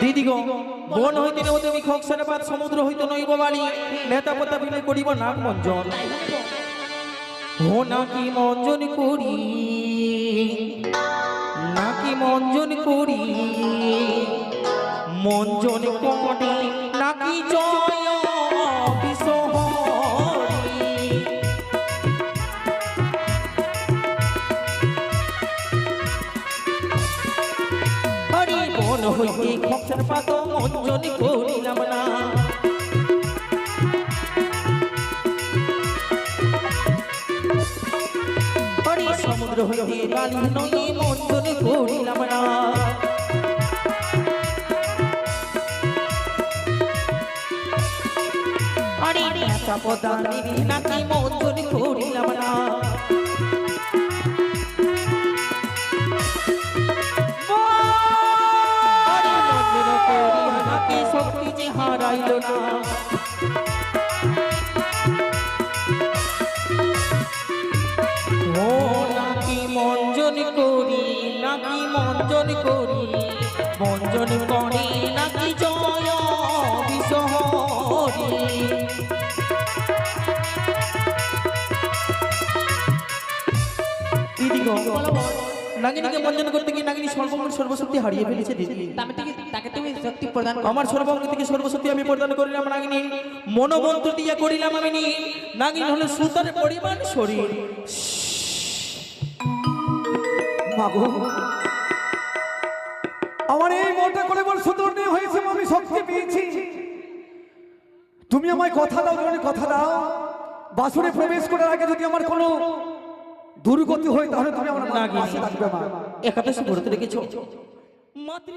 দিদি গো বন হইতে নেব তুমি খোকসারে পাত সমুদ্র হইতে নইব বাড়ি নেতা পতা বিলে করিব নাক মঞ্জন ও নাকি মঞ্জন করি নাকি মঞ্জন করি মঞ্জন করি নাকি জয় হইতে খোকসার পাত মঞ্জন করিলাম না সমুদ্র হইতে বালি নদী মঞ্জন করিলাম না আরে নেতা পদা নিবি নাকি মঞ্জন করিলাম না শক্তি যে হারাইল না ও নাকি মঞ্জন করি নাকি মঞ্জন করি মঞ্জন করি নাকি জয় বিশহরি দিদি গো নাগিনীকে মঞ্জন করতে গিয়ে নাগিনী সর্বমূল সর্বশক্তি হারিয়ে ফেলেছে দিদি তাকে তুমি শক্তি প্রদান আমার সর্বাঙ্গ থেকে সর্বশক্তি আমি প্রদান করিলাম নাগিনী মনোমন্ত্র দিয়া করিলাম আমি নাগিনী হলো সুতার পরিমাণ শরীর মাগো আমার এই মনটা করে বল সুন্দর নিয়ে হয়েছে আমি শক্তি পেয়েছি তুমি আমায় কথা দাও তুমি কথা দাও বাসুরে প্রবেশ করার আগে যদি আমার কোনো দুর্গতি হয় তাহলে তুমি আমার পাশে থাকবে মা একাদশী ব্রত রেখেছো মাতৃ